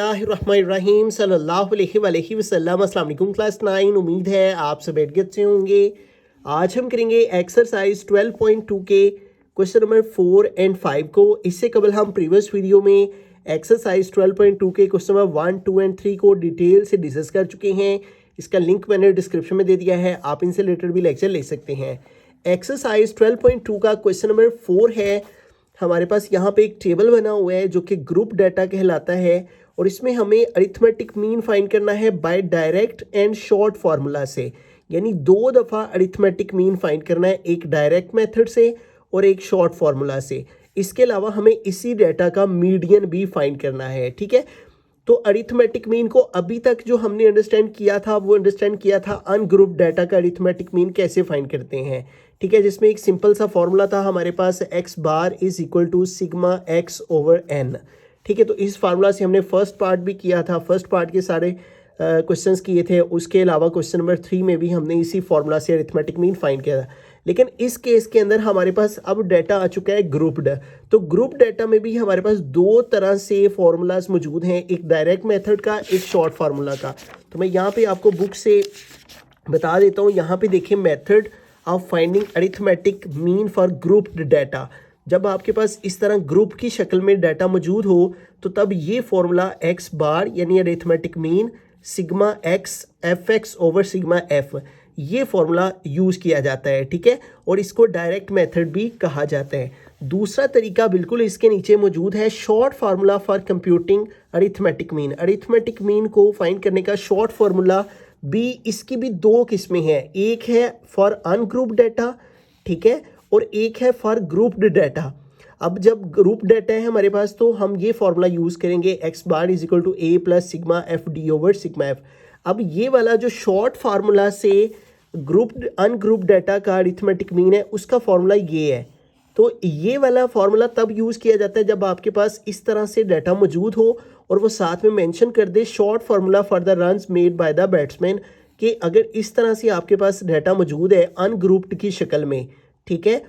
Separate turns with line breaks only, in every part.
रहीम सल्लल्लाहु अलैहि वसल्लम। अस्सलाम वालेकुम क्लास 9। उम्मीद है आप सब एडगेट से होंगे। आज हम करेंगे एक्सरसाइज 12.2 के क्वेश्चन नंबर 4 एंड 5 को। इससे कबल हम प्रीवियस वीडियो में एक्सरसाइज 12.2 के क्वेश्चन नंबर 1, 2 एंड 3 को डिटेल से डिस्कस कर चुके हैं। इसका लिंक मैंने डिस्क्रिप्शन में दे दिया है, आप इनसे रिलेटेड भी लेक्चर ले सकते हैं। एक्सरसाइज 12.2 का क्वेश्चन नंबर 4 है। हमारे पास यहाँ पे एक टेबल बना हुआ है जो कि ग्रुप डाटा कहलाता है और इसमें हमें अरिथमेटिक मीन फाइंड करना है by direct and short formula से। यानी 2 दफ़ा अरिथमेटिक मीन फाइंड करना है, एक डायरेक्ट मेथड से और एक शॉर्ट फार्मूला से। इसके अलावा हमें इसी डाटा का मीडियन भी फाइंड करना है। ठीक है, तो अरिथमेटिक मीन को अभी तक जो हमने अंडरस्टैंड किया था वो अंडरस्टैंड किया था अनग्रुप डाटा का अरिथमेटिक मीन कैसे फाइंड करते हैं। ठीक है, जिसमें एक सिंपल सा फॉर्मूला था हमारे पास, x bar is equal to sigma x over n. ठीक है, तो इस फार्मूला से हमने फर्स्ट पार्ट भी किया था, फर्स्ट पार्ट के सारे क्वेश्चंस किए थे। उसके अलावा क्वेश्चन नंबर 3 में भी हमने इसी फार्मूला से अरिथमेटिक मीन फाइंड किया था। लेकिन इस केस के अंदर हमारे पास अब डाटा आ चुका है ग्रुप्ड। तो ग्रुप डाटा में भी हमारे पास 2 तरह से फॉर्मूलाज मौजूद हैं, एक डायरेक्ट मेथड का, एक शॉर्ट फार्मूला का। तो मैं यहाँ पे आपको बुक से बता देता हूँ। यहाँ पे देखिए, method of finding arithmetic mean for grouped data. जब आपके पास इस तरह ग्रुप की शक्ल में डाटा मौजूद हो तो तब ये फॉर्मूला एक्स बार यानी arithmetic mean sigma x F x over sigma f, ये फॉर्मूला यूज़ किया जाता है। ठीक है, और इसको डायरेक्ट मेथड भी कहा जाता है। दूसरा तरीका बिल्कुल इसके नीचे मौजूद है, short formula for computing arithmetic mean. Arithmetic mean को फाइंड करने का शॉर्ट फार्मूला भी, इसकी भी 2 किस्में हैं। एक है फॉर अनग्रुप्ड डाटा, ठीक है, और एक है फॉर ग्रुप्ड डाटा। अब जब ग्रुप डाटा है हमारे पास तो हम ये फॉर्मूला यूज़ करेंगे, x bar is equal to a plus sigma f d over sigma f. अब ये वाला जो शॉर्ट फार्मूला से ग्रुप्ड अनग्रुप्ड डाटा का अरिथमेटिक मीन है, उसका फॉर्मूला ये है। तो ये वाला फॉर्मूला तब यूज़ किया जाता है जब आपके पास इस तरह से डाटा मौजूद हो और वो साथ में मेंशन कर दे short formula for the runs made by the batsman, कि अगर इस तरह से आपके पास डाटा मौजूद है अनग्रुप्ड की शक्ल में, ठीक है,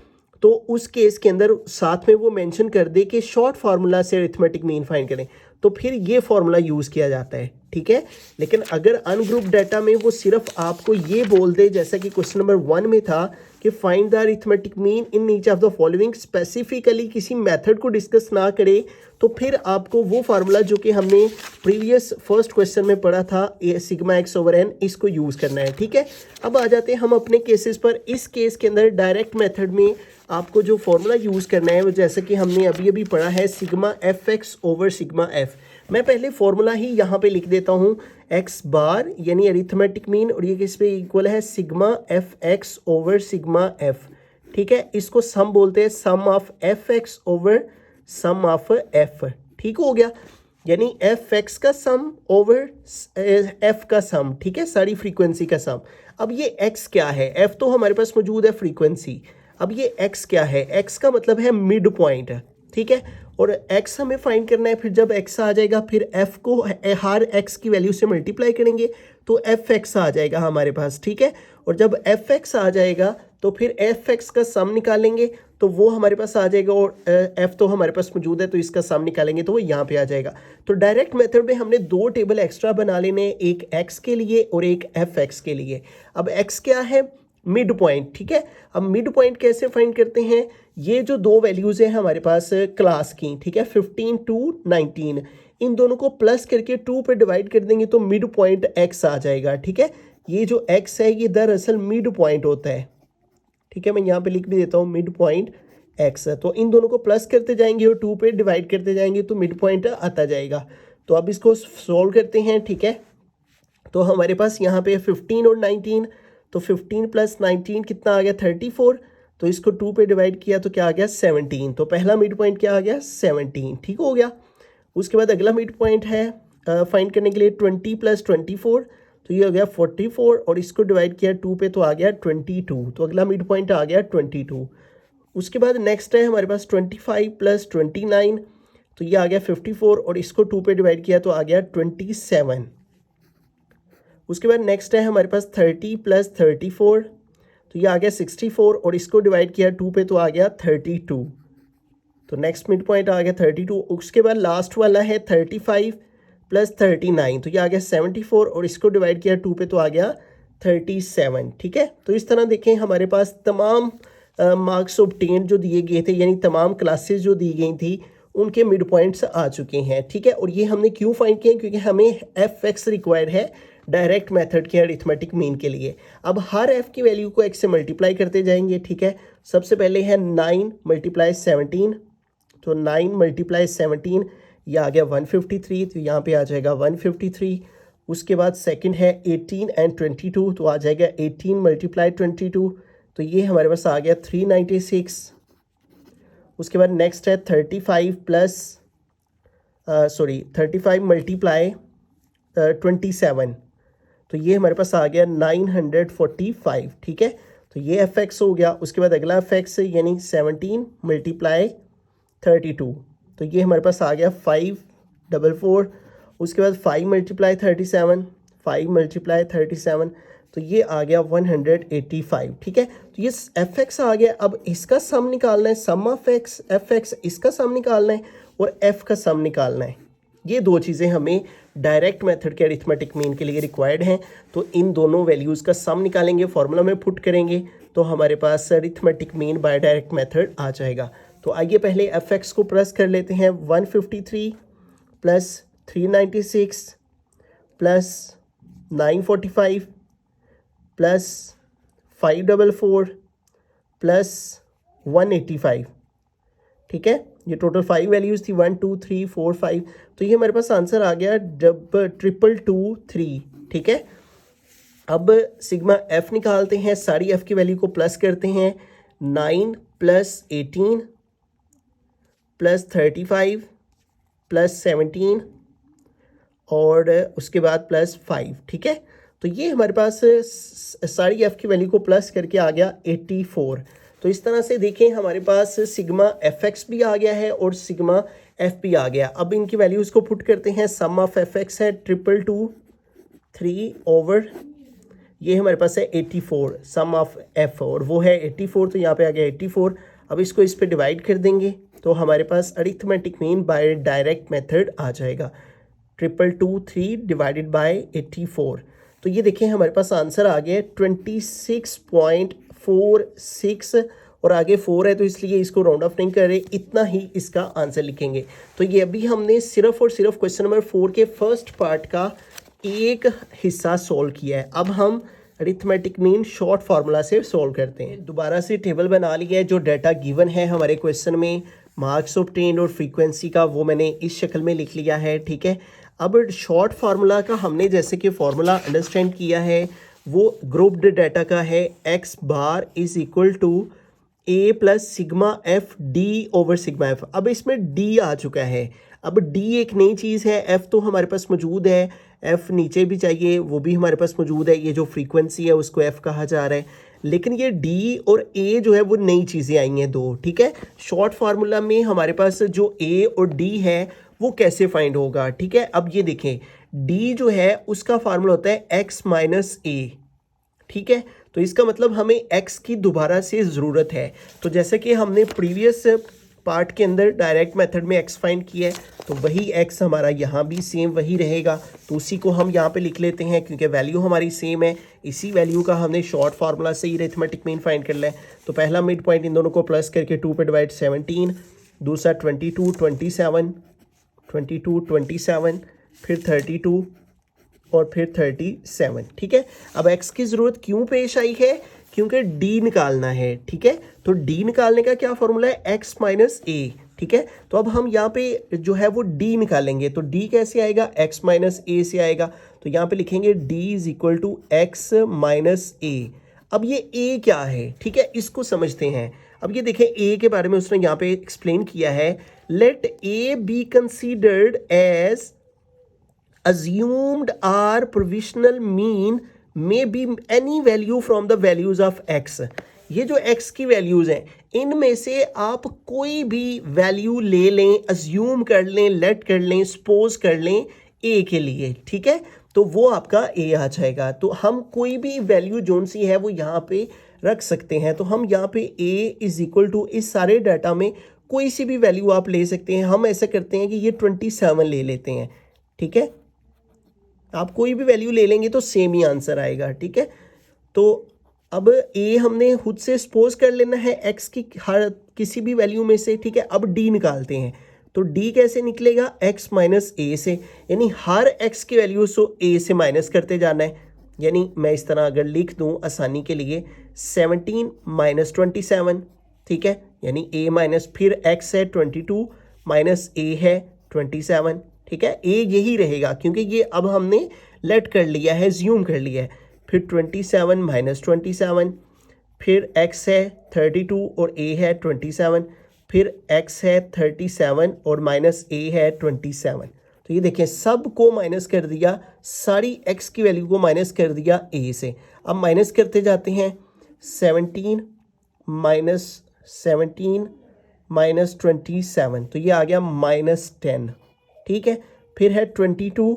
तो उस केस के अंदर साथ में वो मेंशन कर दे कि शॉर्ट फार्मूला से अरिथमेटिक मीन फाइंड करें, तो फिर ये फार्मूला यूज़ किया जाता है। ठीक है, लेकिन अगर अनग्रुप डाटा में वो सिर्फ आपको ये बोल दे, जैसा कि क्वेश्चन नंबर 1 में था कि find the arithmetic mean in each of the following, specifically किसी मेथड को डिस्कस ना करे, तो फिर आपको वो फार्मूला जो कि हमने प्रीवियस फर्स्ट क्वेश्चन में पढ़ा था, सिग्मा एक्स ओवर एन, इसको यूज़ करना है। ठीक है, अब आ जाते हैं हम अपने केसेस पर। इस केस के अंदर डायरेक्ट मेथड में आपको जो फॉर्मूला यूज़ करना है वो जैसा कि हमने अभी अभी पढ़ा है, sigma f x over sigma F. मैं पहले फॉर्मूला ही यहाँ पे लिख देता हूँ, एक्स बार यानी अरिथमेटिक मीन, और ये किस पे इक्वल है, sigma f x over sigma f. ठीक है, इसको सम बोलते हैं, sum of f x over sum of f. ठीक हो गया, यानी एफ एक्स का सम ओवर एफ का सम। ठीक है, सारी फ्रीक्वेंसी का सम। अब ये एक्स क्या है, एफ तो हमारे पास मौजूद है फ्रीक्वेंसी। अब ये एक्स क्या है, एक्स का मतलब है मिड पॉइंट। ठीक है, और x हमें फाइंड करना है। फिर जब x आ जाएगा फिर f को हर x की वैल्यू से मल्टीप्लाई करेंगे तो fx आ जाएगा हमारे पास। ठीक है, और जब fx आ जाएगा तो फिर fx का सम निकालेंगे तो वो हमारे पास आ जाएगा, और f तो हमारे पास मौजूद है तो इसका सम निकालेंगे तो वो यहाँ पे आ जाएगा। तो डायरेक्ट मेथड में हमने 2 टेबल एक्स्ट्रा बना लेने, एक x के लिए और एक fx के लिए। अब x क्या है, मिड पॉइंट। ठीक है, अब मिड पॉइंट कैसे फाइंड करते हैं, ये जो 2 वैल्यूज़ हैं हमारे पास क्लास की, ठीक है, 15 to 19, इन दोनों को प्लस करके 2 पे डिवाइड कर देंगे तो मिड पॉइंट x आ जाएगा। ठीक है, ये जो x है ये दरअसल मिड पॉइंट होता है। ठीक है, मैं यहाँ पे लिख भी देता हूँ, मिड पॉइंट x। तो इन दोनों को प्लस करते जाएंगे और 2 पे डिवाइड करते जाएंगे तो मिड पॉइंट आता जाएगा। तो अब इसको सॉल्व करते हैं। ठीक है, तो हमारे पास यहाँ पे 15 और 19, तो 15 प्लस 19 कितना आ गया, 34। तो इसको 2 पे डिवाइड किया तो क्या आ गया, 17। तो पहला मिड पॉइंट क्या आ गया, 17। ठीक हो गया। उसके बाद अगला मिड पॉइंट है फाइंड करने के लिए 20 प्लस 24, तो ये हो गया 44, और इसको डिवाइड किया 2 पे तो आ गया 22। तो अगला मिड पॉइंट आ गया 22। उसके बाद नेक्स्ट है हमारे पास 25 प्लस 29, तो ये आ गया 54, और इसको 2 पे डिवाइड किया तो आ गया 27। उसके बाद नेक्स्ट है हमारे पास 30 प्लस 34, तो ये आ गया 64, और इसको डिवाइड किया 2 पे तो आ गया 32। तो नेक्स्ट मिड पॉइंट आ गया 32। उसके बाद लास्ट वाला है 35 प्लस 39, तो ये आ गया 74 और इसको डिवाइड किया 2 पे तो आ गया 37। ठीक है, तो इस तरह देखें हमारे पास तमाम मार्क्स ऑब्टेन जो दिए गए थे, यानी तमाम क्लासेस जो दी गई थी उनके मिड पॉइंट्स आ चुके हैं। ठीक है, और ये हमने क्यों फाइंड किया, क्योंकि हमें एफ एक्स रिक्वायर्ड है डायरेक्ट मेथड के अरिथमेटिक मीन के लिए। अब हर एफ की वैल्यू को एक्स से मल्टीप्लाई करते जाएंगे। ठीक है, सबसे पहले है 9 मल्टीप्लाई 17, तो 9 मल्टीप्लाई 17 ये आ गया 153, तो यहाँ पे आ जाएगा 153। उसके बाद सेकंड है 18 एंड 22, तो आ जाएगा 18 मल्टीप्लाई 22, तो ये हमारे पास आ गया 396। उसके बाद नेक्स्ट है 35 प्लस 35 मल्टीप्लाई 27, तो ये हमारे पास आ गया 945। ठीक है, तो ये एफ एक्स हो गया। उसके बाद अगला एफ एक्स यानी 17 मल्टीप्लाई 32, तो ये हमारे पास आ गया 544। उसके बाद 5 मल्टीप्लाई 37, 5 मल्टीप्लाई 37, तो ये आ गया 185। ठीक है, तो ये एफ एक्स आ गया। अब इसका सम निकालना है, सम ऑफ एक्स एफ एक्स, इसका सम निकालना है और एफ का सम निकालना है। ये दो चीज़ें हमें डायरेक्ट मेथड के अरिथमेटिक मीन के लिए रिक्वायर्ड हैं। तो इन दोनों वैल्यूज़ का सम निकालेंगे, फॉर्मूला में पुट करेंगे, तो हमारे पास arithmetic mean by direct method आ जाएगा। तो आइए पहले एफ एक्स को प्लस कर लेते हैं। 153 प्लस 396 प्लस 945 प्लस 544 प्लस 185। ठीक है, ये टोटल 5 वैल्यूज़ थी, 1 2 3 4 5, तो ये हमारे पास आंसर आ गया 22223। ठीक है, अब सिग्मा एफ निकालते हैं, सारी एफ की वैल्यू को प्लस करते हैं। 9 प्लस 18 प्लस 35 प्लस 17 और उसके बाद प्लस 5। ठीक है, तो ये हमारे पास सारी एफ की वैल्यू को प्लस करके आ गया 84। तो इस तरह से देखें हमारे पास सिग्मा एफ एक्स भी आ गया है और सिग्मा एफ भी आ गया। अब इनकी वैल्यूज़ को पुट करते हैं। सम ऑफ एफ एक्स है 222 ओवर ये हमारे पास है 84, सम ऑफ एफ और वो है 84, तो यहाँ पे आ गया 84। अब इसको इस पे डिवाइड कर देंगे तो हमारे पास arithmetic mean by direct method आ जाएगा 222 डिवाइडेड बाय 84। तो ये देखें हमारे पास आंसर आ गया 26.46 और आगे 4 है तो इसलिए इसको राउंड ऑफ नहीं कर रहे, इतना ही इसका आंसर लिखेंगे। तो ये अभी हमने सिर्फ और सिर्फ क्वेश्चन नंबर 4 के फर्स्ट पार्ट का एक हिस्सा सॉल्व किया है। अब हम अरिथमेटिक मीन शॉर्ट फार्मूला से सॉल्व करते हैं। दोबारा से टेबल बना लिया है, जो डाटा गिवन है हमारे क्वेश्चन में, मार्क्स ऑब्टेन्ड और फ्रीक्वेंसी का, वो मैंने इस शक्ल में लिख लिया है। ठीक है, अब शॉर्ट फार्मूला का हमने जैसे कि फार्मूला अंडरस्टैंड किया है वो ग्रुप्ड डाटा का है, x bar is equal to a plus sigma f d over sigma f. अब इसमें डी आ चुका है, अब डी एक नई चीज़ है, एफ तो हमारे पास मौजूद है, एफ नीचे भी चाहिए वो भी हमारे पास मौजूद है, ये जो फ्रीक्वेंसी है उसको एफ कहा जा रहा है, लेकिन ये डी और ए जो है वो नई चीज़ें आई हैं दो। ठीक है, शॉर्ट फार्मूला में हमारे पास जो ए और डी है वो कैसे फाइंड होगा। ठीक है, अब ये देखें डी जो है उसका फार्मूला होता है एक्स माइनस ए। ठीक है, तो इसका मतलब हमें x की दोबारा से ज़रूरत है। तो जैसे कि हमने प्रीवियस पार्ट के अंदर डायरेक्ट मेथड में x फाइंड किया है, तो वही x हमारा यहाँ भी सेम वही रहेगा, तो उसी को हम यहाँ पे लिख लेते हैं क्योंकि वैल्यू हमारी सेम है। इसी वैल्यू का हमने शॉर्ट फार्मूला से ही अरिथमेटिक मीन फाइंड कर लिया है। तो पहला मिड पॉइंट इन दोनों को प्लस करके 2 पे डिवाइड 17, दूसरा 22 27, फिर 32 और फिर 37। ठीक है, अब x की ज़रूरत क्यों पेश आई है, क्योंकि d निकालना है। ठीक है, तो d निकालने का क्या फॉर्मूला है, x माइनस ए। ठीक है, तो अब हम यहाँ पे जो है वो d निकालेंगे, तो d कैसे आएगा, x माइनस ए से आएगा। तो यहाँ पे लिखेंगे d is equal to x minus a. अब ये a क्या है, ठीक है, इसको समझते हैं। अब ये देखें a के बारे में उसने यहाँ पे एक्सप्लेन किया है, let a be considered as assumed our provisional mean may be any value from the values of x। ये जो x की वैल्यूज़ हैं इनमें से आप कोई भी वैल्यू ले लें, अज्यूम कर लें, लेट कर लें, सपोज कर लें a के लिए। ठीक है, तो वो आपका a आ जाएगा। तो हम कोई भी वैल्यू जोन सी है वो यहाँ पे रख सकते हैं। तो हम यहाँ पे a इज इक्वल टू इस सारे डाटा में कोई सी भी वैल्यू आप ले सकते हैं। हम ऐसा करते हैं कि ये 27 ले लेते हैं। ठीक है, आप कोई भी वैल्यू ले लेंगे तो सेम ही आंसर आएगा, ठीक है। तो अब ए हमने खुद से सपोज कर लेना है एक्स की हर किसी भी वैल्यू में से, ठीक है। अब डी निकालते हैं, तो डी कैसे निकलेगा, एक्स माइनस ए से, यानी हर एक्स की वैल्यू को ए से माइनस करते जाना है। यानी मैं इस तरह अगर लिख दूं आसानी के लिए 17 माइनस 27, ठीक है, यानी ए माइनस फिर एक्स है 22 माइनस ए है 27, ठीक है। ए यही रहेगा क्योंकि ये अब हमने लेट कर लिया है, ज्यूम कर लिया है। फिर 27 माइनस 27, फिर x है 32 और a है 27, फिर x है 37 और माइनस a है 27। तो ये देखें सब को माइनस कर दिया, सारी x की वैल्यू को माइनस कर दिया a से। अब माइनस करते जाते हैं, 17 माइनस 27, तो ये आ गया -10, ठीक है। फिर है 22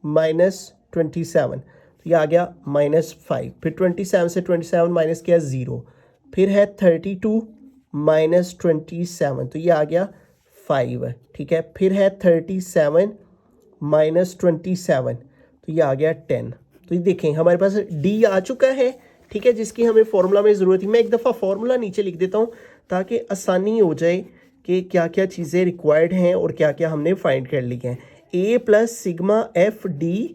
माइनस 27, तो ये आ गया -5। फिर 27 से 27 माइनस किया 0। फिर है 32 माइनस 27, तो ये आ गया 5, ठीक है। फिर है 37 माइनस 27, तो ये आ गया 10। तो ये देखें हमारे पास डी आ चुका है, ठीक है, जिसकी हमें फॉर्मूला में ज़रूरत थी। मैं एक दफ़ा फॉर्मूला नीचे लिख देता हूँ ताकि आसानी हो जाए कि क्या क्या चीज़ें रिक्वायर्ड हैं और क्या क्या हमने फाइंड कर ली हैं। A plus sigma f d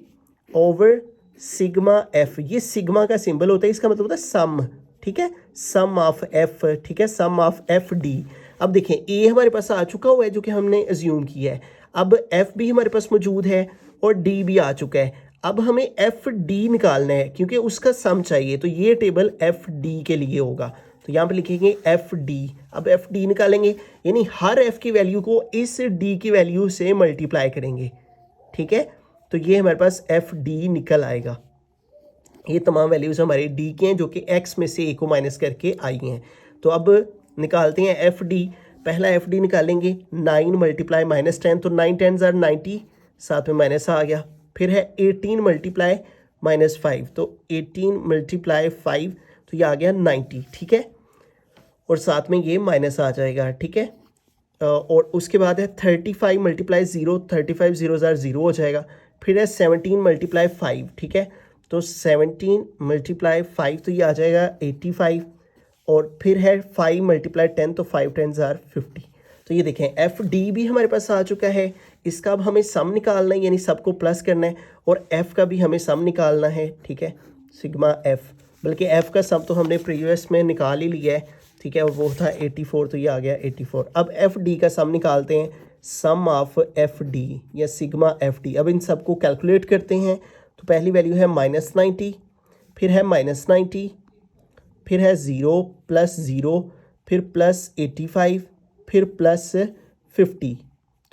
over sigma f, ये सिग्मा का सिंबल होता है, इसका मतलब होता है सम, ठीक है, सम ऑफ एफ, ठीक है, सम ऑफ एफ डी। अब देखें ए हमारे पास आ चुका हुआ है जो कि हमने अज्यूम किया है। अब एफ भी हमारे पास मौजूद है और डी भी आ चुका है। अब हमें एफ डी निकालना है क्योंकि उसका सम चाहिए, तो ये टेबल एफ डी के लिए होगा। तो यहाँ पे लिखेंगे एफ डी। अब एफ डी निकालेंगे यानी हर एफ की वैल्यू को इस डी की वैल्यू से मल्टीप्लाई करेंगे, ठीक है। तो ये हमारे पास एफ डी निकल आएगा। ये तमाम वैल्यूज़ हमारे डी के हैं जो कि एक्स में से ए को माइनस करके आई हैं। तो अब निकालते हैं एफ डी। पहला एफ डी निकालेंगे 9 मल्टीप्लाई -10, तो 9 10 ज़ार 90, साथ में माइनस आ गया। फिर है 18 मल्टीप्लाई -5, तो 18 मल्टीप्लाई 5, तो ये आ गया 90, ठीक है, और साथ में ये माइनस आ जाएगा, ठीक है। और उसके बाद है 35 मल्टीप्लाई 0, 35 0 ज़ार 0 हो जाएगा। फिर है 17 मल्टीप्लाई 5, ठीक है, तो 17 मल्टीप्लाई 5, तो ये आ जाएगा 85। और फिर है 5 मल्टीप्लाई 10, तो 5 10 ज़ार 50। तो ये देखें एफ डी भी हमारे पास आ चुका है। इसका अब हमें सम निकालना है, यानी सबको प्लस करना है, और एफ़ का भी हमें सम निकालना है, ठीक है, सिग्मा एफ़। बल्कि एफ़ का सम तो हमने प्रीवियस में निकाल ही लिया है, ठीक है, और वो था 84, तो ये आ गया 84। अब एफ डी का सम निकालते हैं, सम ऑफ एफ डी या सिग्मा एफ डी। अब इन सबको कैलकुलेट करते हैं। तो पहली वैल्यू है -90, फिर है -90, फिर है 0 प्लस 0, फिर प्लस 85, फिर प्लस 50।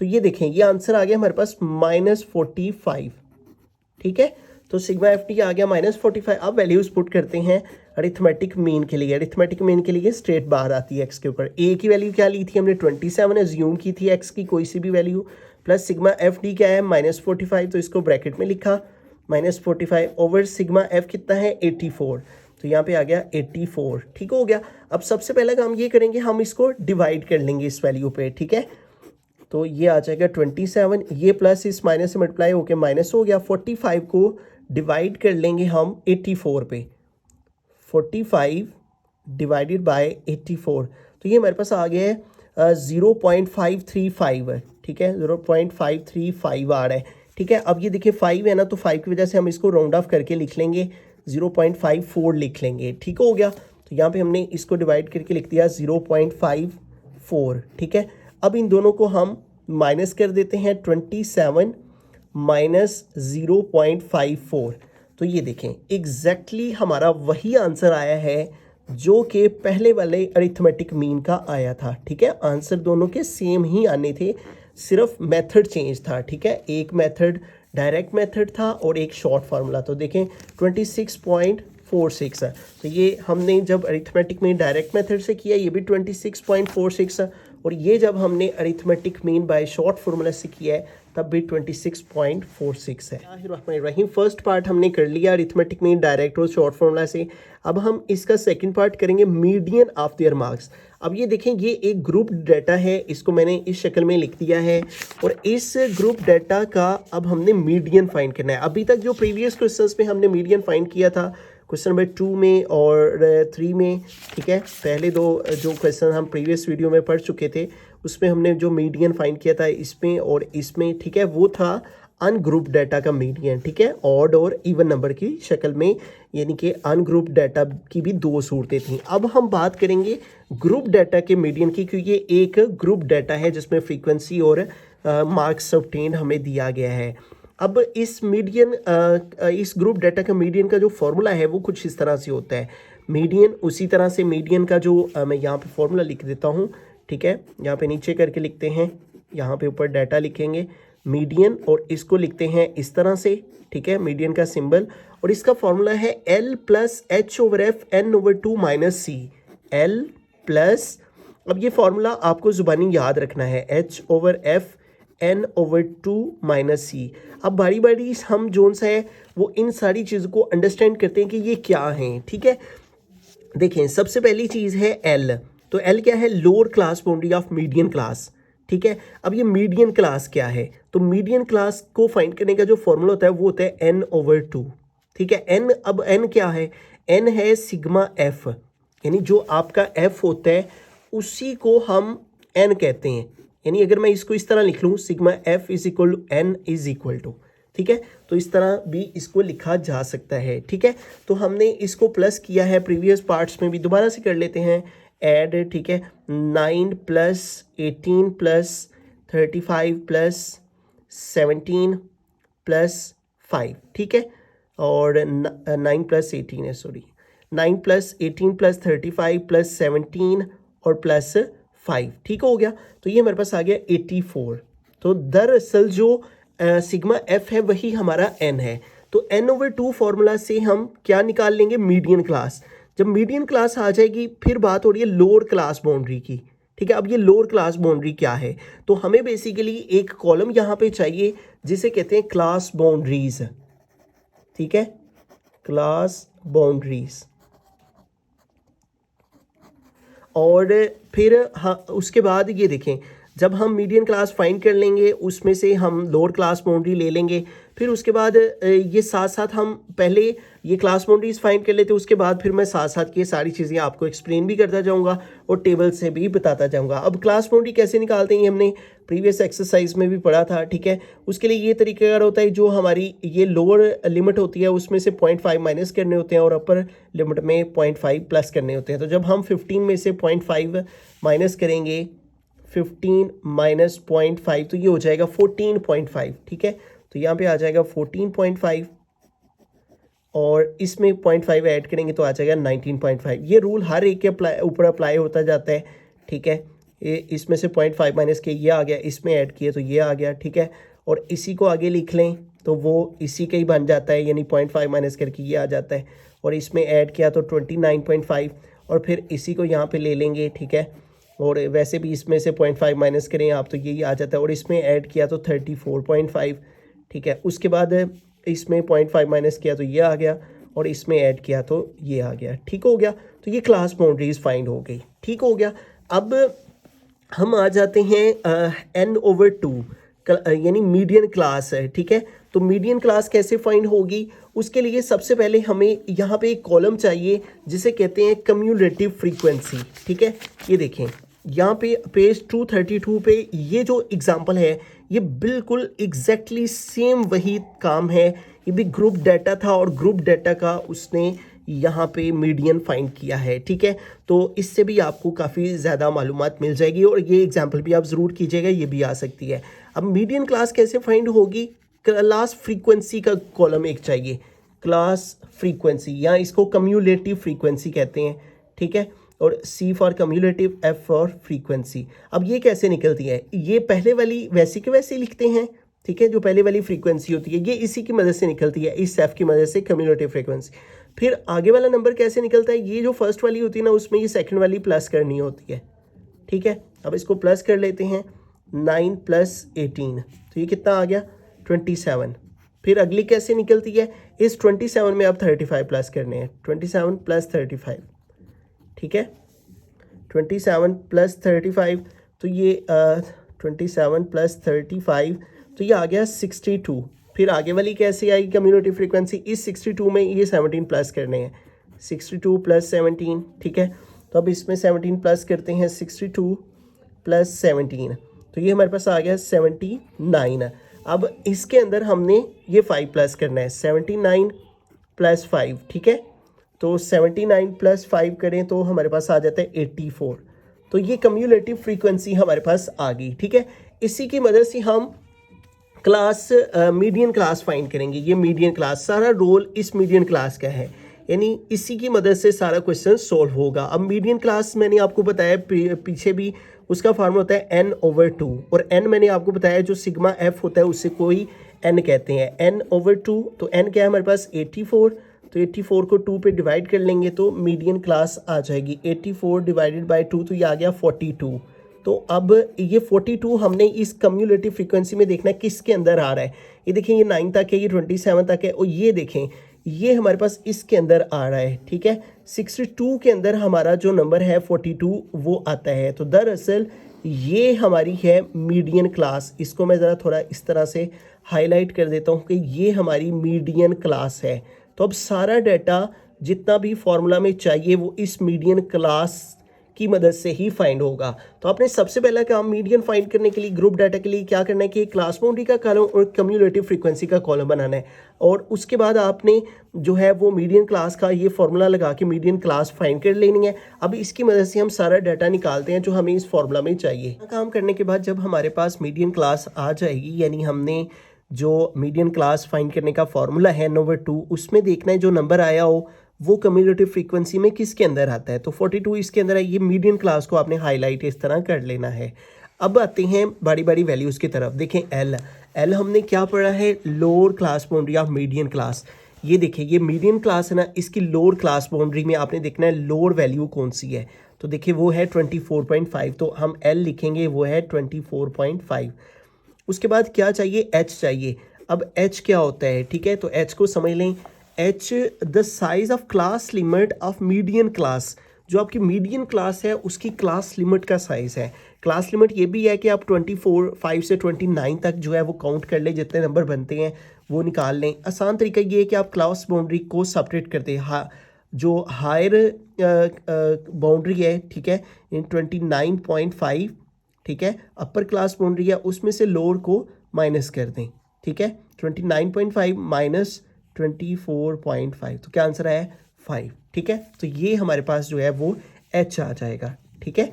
तो ये देखें ये आंसर आ गया हमारे पास -45, ठीक है। तो सिग्मा एफ टी आ गया -45। अब वैल्यूज़ पुट करते हैं अरिथमेटिक मीन के लिए। अरिथमेटिक मीन के लिए स्ट्रेट बार आती है एक्स के ऊपर। ए की वैल्यू क्या ली थी हमने, 27 एज्यूम की थी एक्स की कोई सी भी value, plus sigma f D क्या है -45, तो इसको ब्रैकेट में लिखा -45 ओवर सिग्मा एफ कितना है 84, तो यहाँ पे आ गया 84, ठीक हो गया। अब सबसे पहला काम ये करेंगे, हम इसको डिवाइड कर लेंगे इस वैल्यू पे, ठीक है। तो ये आ जाएगा 27, ये प्लस इस माइनस से मल्टीप्लाई होकर माइनस हो गया। 45 को डिवाइड कर लेंगे हम 84 पे, 45 डिवाइडेड बाय 84, तो ये हमारे पास आ गया है 0.535, ठीक है, 0.535 आ रहा है, ठीक है। अब ये देखिए 5 है ना, तो 5 की वजह से हम इसको राउंड ऑफ करके लिख लेंगे, 0.54 लिख लेंगे, ठीक हो गया। तो यहाँ पे हमने इसको डिवाइड करके लिख दिया 0.54, ठीक है। अब इन दोनों को हम माइनस कर देते हैं, 27 माइनस 0.54, तो ये देखें एग्जैक्टली हमारा वही आंसर आया है जो कि पहले वाले अरिथमेटिक मीन का आया था, ठीक है। आंसर दोनों के सेम ही आने थे, सिर्फ मेथड चेंज था, ठीक है। एक मेथड डायरेक्ट मेथड था और एक शॉर्ट फार्मूला। तो देखें 26.46 है, तो ये हमने जब अरिथमेटिक मीन डायरेक्ट मेथड से किया ये भी 26.46 है, और ये जब हमने arithmetic mean bye short formula से किया है तब भी 26.46 है। रहीम फर्स्ट पार्ट हमने कर लिया अरिथमेटिक में डायरेक्ट और शॉर्ट फॉर्मूला से। अब हम इसका सेकंड पार्ट करेंगे मीडियन ऑफ देयर मार्क्स। अब ये देखें, ये एक ग्रुप डाटा है, इसको मैंने इस शक्ल में लिख दिया है और इस ग्रुप डाटा का अब हमने मीडियन फाइंड करना है। अभी तक जो प्रीवियस क्वेश्चंस में हमने मीडियन फाइंड किया था क्वेश्चन नंबर 2 में और 3 में, ठीक है, पहले दो जो क्वेश्चन हम प्रीवियस वीडियो में पढ़ चुके थे उसमें हमने जो मीडियन फाइंड किया था इसमें और इसमें, ठीक है, वो था अनग्रुप डाटा का मीडियन, ठीक है, ऑड और इवन नंबर की शक्ल में, यानी कि अनग्रुप डाटा की भी दो सूरतें थी। अब हम बात करेंगे ग्रुप डाटा के मीडियन की, क्योंकि ये एक ग्रुप डाटा है जिसमें फ्रीक्वेंसी और मार्क्स ऑब्टेन हमें दिया गया है। अब इस मीडियन इस ग्रुप डाटा का मीडियन का जो फॉर्मूला है वो कुछ इस तरह से होता है। मीडियन उसी तरह से मीडियन का जो मैं यहाँ पे फॉर्मूला लिख देता हूँ, ठीक है, यहाँ पे नीचे करके लिखते हैं, यहाँ पे ऊपर डाटा लिखेंगे मीडियन और इसको लिखते हैं इस तरह से, ठीक है, मीडियन का सिंबल, और इसका फॉर्मूला है L plus H/F N/2 minus C। L plus, अब ये फॉर्मूला आपको जुबानी याद रखना है, H/F N/2 माइनस C। अब बारी बारी हम जोन सा है वो इन सारी चीज़ों को अंडरस्टैंड करते हैं कि ये क्या हैं, ठीक है। देखें, सबसे पहली चीज़ है L, तो L क्या है, lower class boundary of median class, ठीक है। अब ये मीडियन क्लास क्या है, तो मीडियन क्लास को फाइंड करने का जो फॉर्मूला होता है वो होता है N/2, ठीक है। N, अब N क्या है, N है सिग्मा F, यानी जो आपका F होता है उसी को हम N कहते हैं। यानी अगर मैं इसको इस तरह लिख लूँ, sigma F is equal to N is equal to, ठीक है, तो इस तरह भी इसको लिखा जा सकता है, ठीक है। तो हमने इसको प्लस किया है प्रीवियस पार्ट्स में भी, दोबारा से कर लेते हैं ऐड, ठीक है। 9 प्लस 18 प्लस 35 प्लस 17 प्लस 5, ठीक है, और 9 प्लस 18 है, सॉरी, 9 प्लस 18 प्लस 35 प्लस 17 और प्लस 5, ठीक हो गया। तो ये हमारे पास आ गया 84। तो दरअसल जो सिग्मा F है वही हमारा N है। तो N/2 फॉर्मूला से हम क्या निकाल लेंगे, मीडियन क्लास। जब मीडियन क्लास आ जाएगी फिर बात हो रही है लोअर क्लास बाउंड्री की, ठीक है। अब ये लोअर क्लास बाउंड्री क्या है, तो हमें बेसिकली एक कॉलम यहाँ पे चाहिए जिसे कहते हैं क्लास बाउंड्रीज, ठीक है, क्लास बाउंड्रीज। और फिर हाँ, उसके बाद ये देखें, जब हम मीडियन क्लास फाइंड कर लेंगे उसमें से हम लोअर क्लास बाउंड्री ले लेंगे, फिर उसके बाद ये साथ साथ हम पहले ये क्लास बाउंड्रीज फाइंड कर लेते हैं, उसके बाद फिर मैं साथ साथ ये सारी चीज़ें आपको एक्सप्लेन भी करता जाऊंगा और टेबल से भी बताता जाऊंगा। अब क्लास बाउंड्री कैसे निकालते हैं हमने प्रीवियस एक्सरसाइज में भी पढ़ा था, ठीक है। उसके लिए ये तरीका होता है, जो हमारी ये लोअर लिमिट होती है उसमें से 0.5 माइनस करने होते हैं और अपर लिमिट में 0.5 प्लस करने होते हैं। तो जब हम 15 में से 0.5 माइनस करेंगे, 15 माइनस 0.5, तो ये हो जाएगा 14.5, ठीक है। तो यहाँ पे आ जाएगा 14.5 और इसमें 0.5 ऐड करेंगे तो आ जाएगा 19.5। ये रूल हर एक के ऊपर अप्लाई होता जाता है, ठीक है। ये इसमें से 0.5 माइनस के ये आ गया, इसमें ऐड किए तो ये आ गया, ठीक है। और इसी को आगे लिख लें तो वो इसी का ही बन जाता है, यानी 0.5 माइनस करके ये आ जाता है, और इसमें ऐड किया तो 29.5 और फिर इसी को यहाँ पे ले लेंगे, ठीक है। और वैसे भी इसमें से 0.5 माइनस करें आप तो यही आ जाता है, और इसमें ऐड किया तो 34.5, ठीक है। उसके बाद इसमें 0.5 माइनस किया तो ये आ गया और इसमें ऐड किया तो ये आ गया, ठीक हो गया। तो ये क्लास बाउंड्रीज फाइंड हो गई, ठीक हो गया। अब हम आ जाते हैं N/2, यानी मीडियन क्लास है, ठीक है। तो मीडियन क्लास कैसे फाइंड होगी, उसके लिए सबसे पहले हमें यहाँ पे एक कॉलम चाहिए जिसे कहते हैं कम्यूलेटिव फ्रीक्वेंसी, ठीक है। ये देखें यहाँ पे पेज 232 पे ये जो एग्जांपल है ये बिल्कुल एग्जैक्टली सेम वही काम है। ये भी ग्रुप डाटा था और ग्रुप डाटा का उसने यहाँ पे मीडियन फाइंड किया है, ठीक है। तो इससे भी आपको काफ़ी ज़्यादा मालूमात मिल जाएगी और ये एग्जांपल भी आप ज़रूर कीजिएगा, ये भी आ सकती है। अब मीडियन क्लास कैसे फाइंड होगी, क्लास फ्रीक्वेंसी का कॉलम एक चाहिए, क्लास फ्रीक्वेंसी, या इसको कम्यूलेटिव फ्रीक्वेंसी कहते हैं, ठीक है। और C for cumulative, F for frequency. अब ये कैसे निकलती है, ये पहले वाली वैसी के वैसे लिखते हैं, ठीक है। जो पहले वाली फ्रीक्वेंसी होती है ये इसी की मदद से निकलती है, इस F की मदद से कम्यूलेटिव फ्रीक्वेंसी। फिर आगे वाला नंबर कैसे निकलता है, ये जो फर्स्ट वाली होती है ना उसमें ये सेकंड वाली प्लस करनी होती है, ठीक है। अब इसको प्लस कर लेते हैं, 9 + 18, तो ये कितना आ गया 27। फिर अगली कैसे निकलती है, इस 27 में अब 35 प्लस करने हैं, 27 + 35, ठीक है, 27 + 35, तो ये 27 + 35, तो ये आ गया 62। फिर आगे वाली कैसे आएगी कम्युनिटी फ्रीक्वेंसी, इस 62 में ये 17 प्लस करने हैं, 62 + 17, ठीक है। तो अब इसमें 17 प्लस करते हैं, 62 + 17, तो ये हमारे पास आ गया 79। अब इसके अंदर हमने ये 5 प्लस करना है, 79 + 5, ठीक है। तो 79 + 5 करें तो हमारे पास आ जाता है 84। तो ये कम्युलेटिव फ्रीक्वेंसी हमारे पास आ गई, ठीक है। इसी की मदद से हम क्लास मीडियन क्लास फाइंड करेंगे। ये मीडियन क्लास, सारा रोल इस मीडियन क्लास का है, यानी इसी की मदद से सारा क्वेश्चन सॉल्व होगा। अब मीडियन क्लास मैंने आपको बताया पीछे भी, उसका फार्मूला होता है n/2, और n मैंने आपको बताया जो सिग्मा f होता है उससे कोई n कहते हैं, n/2। तो n क्या है हमारे पास 84, तो 84 को 2 पे डिवाइड कर लेंगे तो मीडियन क्लास आ जाएगी 84 / 2, तो ये आ गया 42। तो अब ये 42 हमने इस कम्युलेटिव फ्रीक्वेंसी में देखना है किसके अंदर आ रहा है। ये देखें ये 9 तक है, ये 27 तक है, और ये देखें ये हमारे पास इसके अंदर आ रहा है, ठीक है। 62 के अंदर हमारा जो नंबर है 42 वो आता है। तो दरअसल ये हमारी है मीडियन क्लास। इसको मैं ज़रा थोड़ा इस तरह से हाईलाइट कर देता हूँ कि ये हमारी मीडियन क्लास है। तो अब सारा डाटा जितना भी फॉर्मूला में चाहिए वो इस मीडियन क्लास की मदद से ही फाइंड होगा। तो आपने सबसे पहला काम मीडियन फाइंड करने के लिए ग्रुप डाटा के लिए क्या करना है कि क्लास बाउंड्री का कॉलम और कम्युलेटिव फ्रीक्वेंसी का कॉलम बनाना है, और उसके बाद आपने जो है वो मीडियन क्लास का ये फॉर्मूला लगा के मीडियन क्लास फाइंड कर लेनी है। अब इसकी मदद से हम सारा डाटा निकालते हैं जो हमें इस फॉर्मूला में चाहिए। काम करने के बाद जब हमारे पास मीडियन क्लास आ जाएगी, यानी हमने जो मीडियन क्लास फाइंड करने का फॉर्मूला है n/2, उसमें देखना है जो नंबर आया हो वो कम्युलेटिव फ्रीक्वेंसी में किसके अंदर आता है। तो 42 इसके अंदर है, ये मीडियन क्लास को आपने हाईलाइट इस तरह कर लेना है। अब आते हैं बड़ी बड़ी वैल्यूज़ की तरफ। देखें एल हमने क्या पढ़ा है, lower class boundary of median class. ये देखें ये मीडियन क्लास है ना, इसकी लोअर क्लास बाउंड्री में आपने देखना है लोअर वैल्यू कौन सी है। तो देखिए वो है 24.5, तो हम एल लिखेंगे वो है 24.5। उसके बाद क्या चाहिए, एच चाहिए। अब एच क्या होता है, ठीक है, तो एच को समझ लें, H the size of class limit of median class. जो आपकी मीडियन क्लास है उसकी क्लास लिमिट का साइज है। क्लास लिमिट ये भी है कि आप 5 से 29 तक जो है वो काउंट कर लें, जितने नंबर बनते हैं वो निकाल लें। आसान तरीका ये है कि आप क्लास बाउंड्री को सेपरेट करते हैं, जो हायर बाउंड्री है, ठीक है, इन 29.5, ठीक है, अपर क्लास बाउंड्री है उसमें से लोअर को माइनस कर दें, ठीक है, 29.5 माइनस 24.5, तो क्या आंसर है 5, ठीक है। तो ये हमारे पास जो है वो एच आ जाएगा, ठीक है,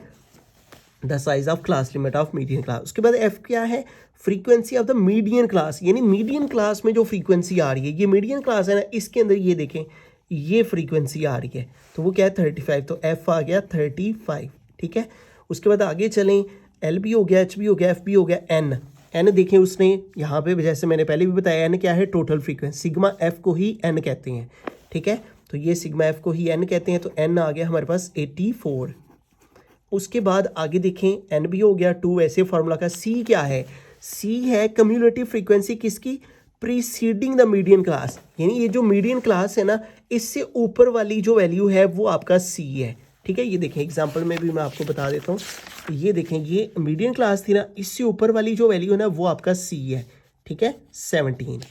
the size of class limit of median class. उसके बाद एफ क्या है, frequency of the median class, यानी मीडियन क्लास में जो फ्रीक्वेंसी आ रही है, ये मीडियन क्लास है ना, इसके अंदर ये देखें ये फ्रीक्वेंसी आ रही है, तो वो क्या है 35, तो एफ आ गया 35, ठीक है। उसके बाद आगे चलें, एल भी हो गया, एच भी हो गया, एफ भी हो गया, एन देखें उसने यहाँ पे जैसे मैंने पहले भी बताया एन क्या है टोटल फ्रीक्वेंसी, सिग्मा एफ को ही एन कहते हैं, ठीक है, तो ये सिग्मा एफ को ही एन कहते हैं। तो एन आ गया हमारे पास 84। उसके बाद आगे देखें एन भी हो गया 2, ऐसे फार्मूला का। सी क्या है, सी है कम्युलेटिव फ्रीक्वेंसी किसकी, प्रीसीडिंग द मीडियन क्लास, यानी ये जो मीडियन क्लास है ना इससे ऊपर वाली जो वैल्यू है वो आपका सी है, ठीक है। ये देखें एग्जांपल में भी मैं आपको बता देता हूँ, ये देखें ये मीडियन क्लास थी ना, इससे ऊपर वाली जो वैल्यू है ना वो आपका सी है, ठीक है, 17।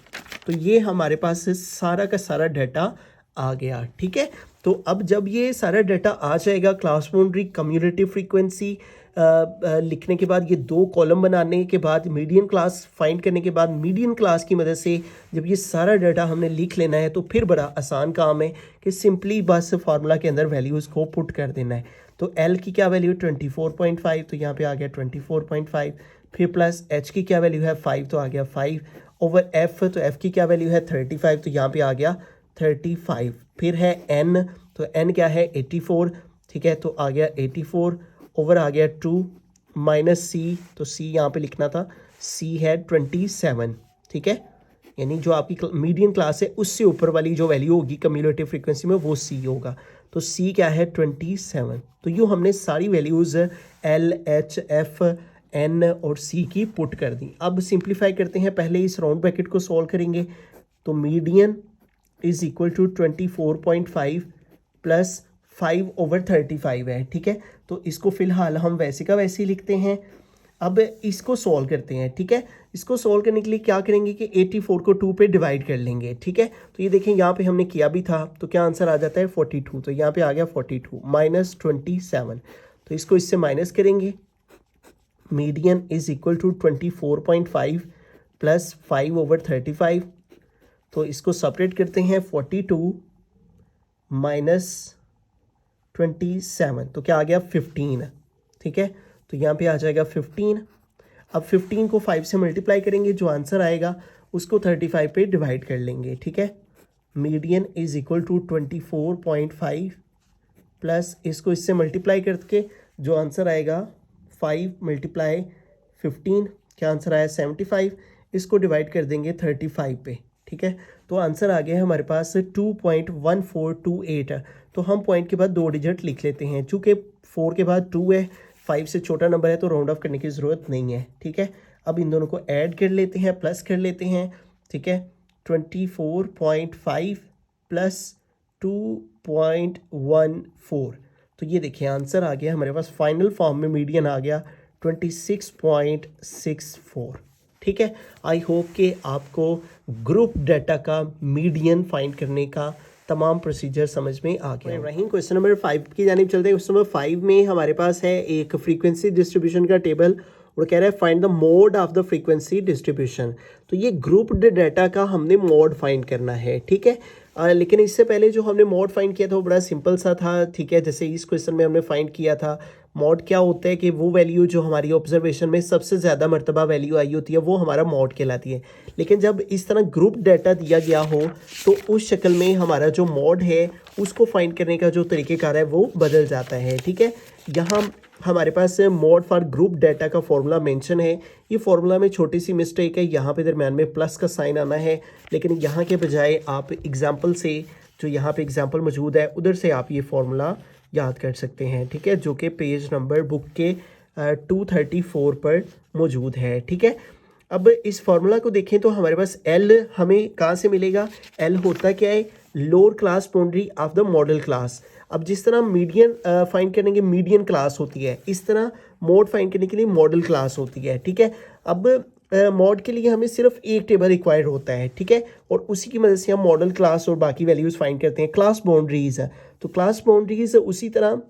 तो ये हमारे पास सारा का सारा डाटा आ गया, ठीक है। तो अब जब ये सारा डाटा आ जाएगा, क्लास बाउंड्री, कम्युलेटिव फ्रीक्वेंसी लिखने के बाद, ये 2 कॉलम बनाने के बाद, मीडियन क्लास फाइंड करने के बाद, मीडियन क्लास की मदद से जब ये सारा डाटा हमने लिख लेना है तो फिर बड़ा आसान काम है कि सिंपली बस फार्मूला के अंदर वैल्यूज़ को पुट कर देना है। तो एल की क्या वैल्यू 24.5, तो यहाँ पे आ गया 24.5, फिर प्लस एच की क्या वैल्यू है 5, तो आ गया 5 ओवर एफ, तो एफ की क्या वैल्यू है 35, तो यहाँ पे आ गया 35। फिर है एन, तो एन क्या है 84, ठीक है, तो आ गया 84 ओवर आ गया 2 माइनस सी, तो सी यहाँ पे लिखना था, सी है 27, ठीक है, यानी जो आपकी मीडियन क्लास है उससे ऊपर वाली जो वैल्यू होगी कम्युलेटिव फ्रीक्वेंसी में वो सी होगा। तो सी क्या है 27। तो यूँ हमने सारी values L, H, F, N और सी की पुट कर दी। अब सिंप्लीफाई करते हैं, पहले इस राउंड ब्रैकेट को सॉल्व करेंगे तो median is equal to 24.5 plus 5/35 है, ठीक है। तो इसको फिलहाल हम वैसे का वैसे ही लिखते हैं। अब इसको सॉल्व करते हैं, ठीक है। इसको सॉल्व करने के लिए क्या करेंगे कि 84 को 2 पे डिवाइड कर लेंगे, ठीक है। तो ये देखें यहाँ पे हमने किया भी था, तो क्या आंसर आ जाता है 42। तो यहाँ पे आ गया 42 माइनस 27। तो इसको इससे माइनस करेंगे, median is equal to 24.5 plus 5/35। तो इसको सेपरेट करते हैं, 42 माइनस 27 तो क्या आ गया 15, ठीक है। तो यहाँ पे आ जाएगा 15। अब 15 को 5 से मल्टीप्लाई करेंगे, जो आंसर आएगा उसको 35 पे डिवाइड कर लेंगे, ठीक है। Median is equal to 24.5 plus इसको इससे मल्टीप्लाई करके जो आंसर आएगा 5 × 15, क्या आंसर आया 75। इसको डिवाइड कर देंगे 35 पे, ठीक है। तो आंसर आ गया है हमारे पास 2.1428। तो हम पॉइंट के बाद 2 डिजिट लिख लेते हैं, चूँकि 4 के बाद 2 है, 5 से छोटा नंबर है तो राउंड ऑफ करने की ज़रूरत नहीं है, ठीक है। अब इन दोनों को ऐड कर लेते हैं, प्लस कर लेते हैं, ठीक है। 24.5 प्लस 2.14, तो ये देखिए आंसर आ गया हमारे पास, फाइनल फॉर्म में मीडियन आ गया 26.64, ठीक है। आई होप कि आपको ग्रुप डाटा का मीडियन फाइंड करने का तमाम प्रोसीजर समझ में आ गया। रही क्वेश्चन नंबर 5 की जानिब चलते हैं। क्वेश्चन नंबर 5 में हमारे पास है एक फ्रीक्वेंसी डिस्ट्रीब्यूशन का टेबल और कह रहा है find the mode of the frequency distribution. तो ये ग्रुप डाटा का हमने मोड फाइंड करना है, ठीक है। लेकिन इससे पहले जो हमने मोड फाइंड किया था वो बड़ा सिंपल सा था, ठीक है। जैसे इस क्वेश्चन में हमने फाइंड किया था, मोड क्या होता है कि वो वैल्यू जो हमारी ऑब्जर्वेशन में सबसे ज़्यादा मरतबा वैल्यू आई होती है वो हमारा मोड कहलाती है। लेकिन जब इस तरह ग्रुप डाटा दिया गया हो तो उस शक्ल में हमारा जो मोड है उसको फाइंड करने का जो तरीक़ेकार है वो बदल जाता है, ठीक है। यहाँ हमारे पास मोड फॉर ग्रुप डाटा का फॉर्मूला मेंशन है। ये फार्मूला में छोटी सी मिस्टेक है, यहाँ पे दरम्यान में प्लस का साइन आना है, लेकिन यहाँ के बजाय आप एग्जाम्पल से, जो यहाँ पे एग्जाम्पल मौजूद है उधर से आप ये फार्मूला याद कर सकते हैं, ठीक है, जो कि पेज नंबर बुक के 234 पर मौजूद है, ठीक है। अब इस फार्मूला को देखें तो हमारे पास एल हमें कहाँ से मिलेगा, एल होता क्या है, lower class boundary of the model class. अब जिस तरह मीडियन फाइंड करने के मीडियन क्लास होती है, इस तरह मोड फाइंड करने के लिए मॉडल क्लास होती है, ठीक है। अब मॉड के लिए हमें सिर्फ एक टेबल रिक्वायर्ड होता है, ठीक है, और उसी की मदद से हम मॉडल क्लास और बाकी वैल्यूज़ फाइंड करते हैं। क्लास बाउंड्रीज है तो क्लास बाउंड्रीज उसी तरह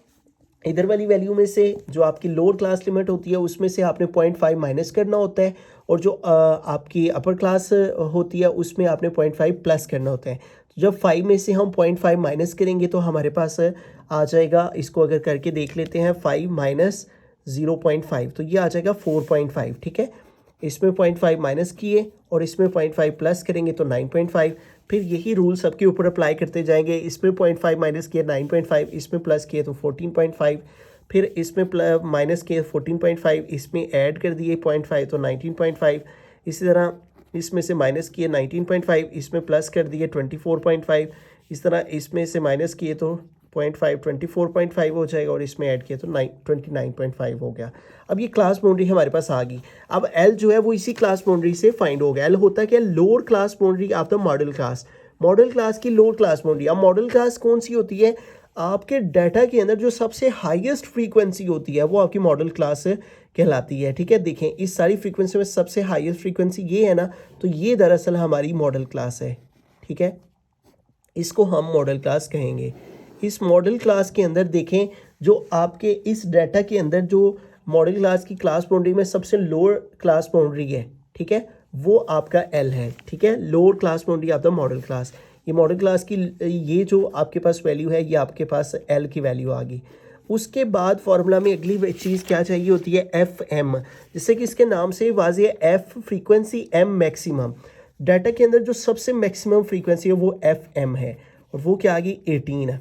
इधर वाली वैल्यू में से जो आपकी लोअर क्लास लिमिट होती है उसमें से आपने 0.5 माइनस करना होता है, और जो आपकी अपर क्लास होती है उसमें आपने 0.5 प्लस करना होता है। तो जब 5 में से हम 0.5 माइनस करेंगे तो हमारे पास आ जाएगा, इसको अगर करके देख लेते हैं, 5 माइनस 0.5 तो ये आ जाएगा 4.5, ठीक है। इसमें 0.5 माइनस किए और इसमें 0.5 प्लस करेंगे तो 9.5। फिर यही रूल सबके ऊपर अप्लाई करते जाएंगे, इसमें 0.5 माइनस किए 9.5, इसमें प्लस किए तो 14.5, फिर इसमें माइनस किए 14.5, इसमें ऐड कर दिए 0.5 तो 19.5, इसी तरह इसमें से माइनस किए 19.5, इसमें प्लस कर दिए 24.5, इस तरह इसमें से माइनस किए तो 0.5 24.5 हो जाएगा, और इसमें ऐड किया तो 29.5 हो गया। अब ये क्लास बाउंड्री हमारे पास आ गई। अब एल जो है वो इसी क्लास बाउंड्री से फाइंड हो गया। एल होता है क्या, lower class boundary of the model class, model class की लोअर क्लास बाउंड्री। अब मॉडल क्लास कौन सी होती है, आपके डाटा के अंदर जो सबसे हाईएस्ट फ्रीक्वेंसी होती है वो आपकी मॉडल क्लास कहलाती है, ठीक है। देखें इस सारी फ्रीक्वेंसी में सबसे हाईएस्ट फ्रीक्वेंसी ये है ना, तो ये दरअसल हमारी मॉडल क्लास है, ठीक है, इसको हम मॉडल क्लास कहेंगे। इस मॉडल क्लास के अंदर देखें जो आपके इस डाटा के अंदर जो मॉडल क्लास की क्लास बाउंड्री में सबसे लोअर क्लास बाउंड्री है, ठीक है, वो आपका एल है, ठीक है, lower class boundary of the model class. ये मॉडल क्लास की ये जो आपके पास वैल्यू है ये आपके पास एल की वैल्यू आ गई। उसके बाद फार्मूला में अगली चीज़ क्या चाहिए होती है, एफ एम, जिससे कि इसके नाम से वाज़ेह है, F frequency, M maximum. Data के अंदर जो सबसे मैक्सिमम फ्रीक्वेंसी है वो एफ एम है, और वो क्या आ गई 18 है,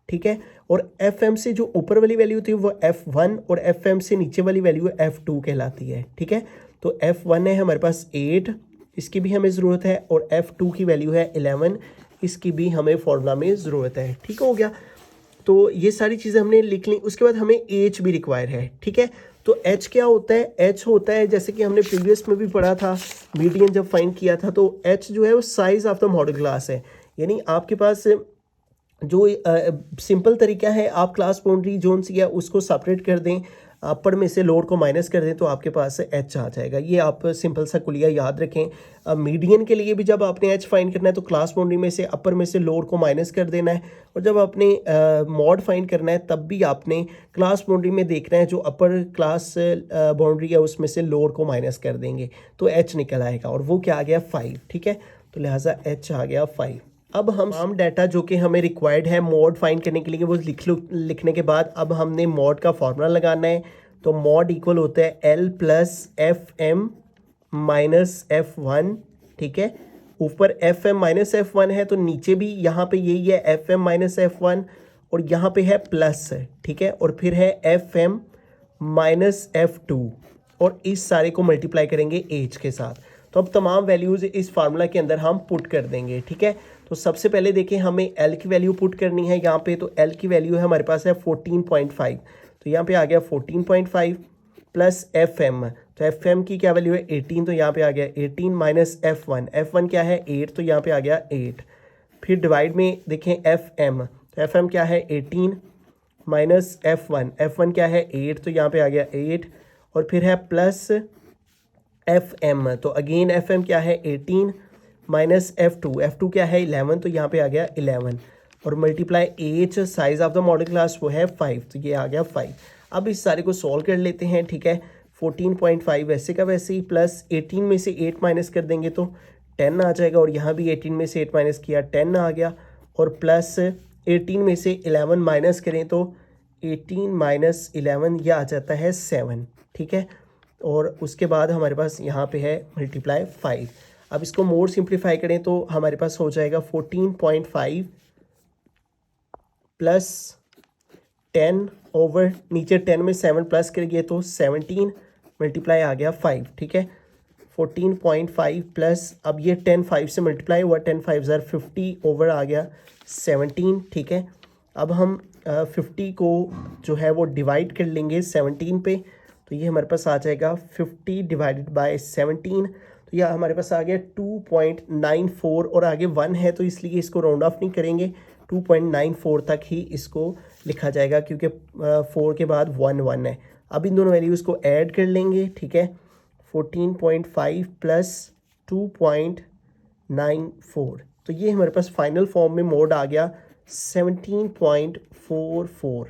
ठीक है। और एफ एम से जो ऊपर वाली वैल्यू थी वो F1, और एफ एम से नीचे वाली वैल्यू F2 कहलाती है, ठीक है। तो F1 है हमारे पास 8, इसकी भी हमें ज़रूरत है, और F2 की वैल्यू है 11, इसकी भी हमें फॉर्मूला में ज़रूरत है, ठीक हो गया। तो ये सारी चीज़ें हमने लिख ली। उसके बाद हमें एज भी रिक्वायर है, ठीक है। तो एच क्या होता है, एच होता है जैसे कि हमने प्रीवियस में भी पढ़ा था, मीडियन जब फाइंड किया था, तो एच जो है वो size of the model class है। यानी आपके पास जो सिंपल तरीका है, आप क्लास बाउंड्री जोन सी है उसको सेपरेट कर दें, अपर में से लोअर को माइनस कर दें तो आपके पास एच आ जाएगा। ये आप सिंपल सा कुलिया याद रखें। मीडियन के लिए भी जब आपने एच फाइंड करना है तो क्लास बाउंड्री में से अपर में से लोअर को माइनस कर देना है, और जब आपने मॉड फाइंड करना है तब भी आपने क्लास बाउंड्री में देखना है, जो अपर क्लास बाउंड्री है उसमें से लोअर को माइनस कर देंगे तो एच निकल आएगा, और वो क्या आ गया 5। ठीक है, तो लिहाजा एच आ गया 5। अब हम तमाम डाटा जो कि हमें रिक्वायर्ड है मॉड फाइंड करने के लिए वो लिखने के बाद अब हमने मॉड का फॉर्मूला लगाना है। तो मॉड इक्वल होता है L plus F M minus F one. ठीक है, ऊपर F M minus F one है तो नीचे भी यहाँ पे यही है F M minus F one, और यहाँ पे है प्लस। ठीक है, और फिर है F M minus F two, और इस सारे को मल्टीप्लाई करेंगे एज के साथ। तो अब तमाम वैल्यूज़ इस फार्मूला के अंदर हम पुट कर देंगे। ठीक है, तो सबसे पहले देखें हमें एल की वैल्यू पुट करनी है यहाँ पे। तो एल की वैल्यू है हमारे पास है 14.5, तो यहाँ पे आ गया 14.5 प्लस एफ एम। तो एफ एम की क्या वैल्यू है 18, तो यहाँ पे आ गया 18 minus F one. F one क्या है 8, तो यहाँ पे आ गया 8। फिर डिवाइड में देखें एफ एम, तो एफ एम क्या है 18 minus F one. F one क्या है 8, तो यहाँ पे आ गया 8, और फिर है प्लस एफ एम। तो अगेन एफ एम क्या है 18 माइनस एफ टू क्या है 11, तो यहाँ पे आ गया 11, और multiply H size of the model class वो है 5, तो ये आ गया 5। अब इस सारे को सॉल्व कर लेते हैं। ठीक है, 14.5 वैसे का वैसे ही, प्लस 18 में से 8 माइनस कर देंगे तो 10 आ जाएगा, और यहाँ भी 18 में से 8 माइनस किया 10 आ गया, और प्लस 18 में से 11 माइनस करें तो 18 माइनस 11 यह आ जाता है 7। ठीक है, और उसके बाद हमारे पास यहाँ पे है मल्टीप्लाई 5। अब इसको मोर सिंप्लीफाई करें तो हमारे पास हो जाएगा 14.5 प्लस 10 ओवर नीचे 10 में 7 प्लस करेंगे तो 17 मल्टीप्लाई आ गया 5। ठीक है, 14.5 प्लस अब ये 10 5 से मल्टीप्लाई हुआ, 10 5 ज़र 50 ओवर आ गया 17। ठीक है, अब हम 50 को जो है वो डिवाइड कर लेंगे 17 पे, तो ये हमारे पास आ जाएगा 50 डिवाइडेड बाय 17, तो यह हमारे पास आ गया 2.94, और आगे 1 है तो इसलिए इसको राउंड ऑफ नहीं करेंगे, 2.94 तक ही इसको लिखा जाएगा क्योंकि 4 के बाद 1 1 है। अब इन दोनों वैल्यूज़ को ऐड कर लेंगे। ठीक है, 14.5 प्लस 2.94, तो ये हमारे पास फाइनल फॉर्म में मोड आ गया 17.44।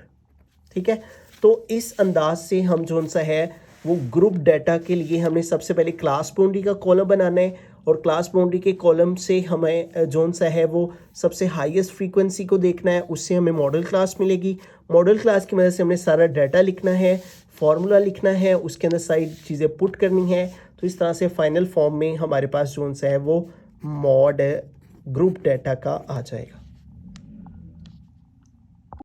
ठीक है, तो इस अंदाज से हम जो सा है वो ग्रुप डाटा के लिए हमने सबसे पहले क्लास बाउंड्री का कॉलम बनाना है, और क्लास बाउंड्री के कॉलम से हमें जो सा है वो सबसे हाईएस्ट फ्रीक्वेंसी को देखना है, उससे हमें मॉडल क्लास मिलेगी। मॉडल क्लास की मदद से हमने सारा डाटा लिखना है, फार्मूला लिखना है, उसके अंदर सारी चीज़ें पुट करनी है। तो इस तरह से फाइनल फॉर्म में हमारे पास जो सा है वो मॉड ग्रुप डाटा का आ जाएगा।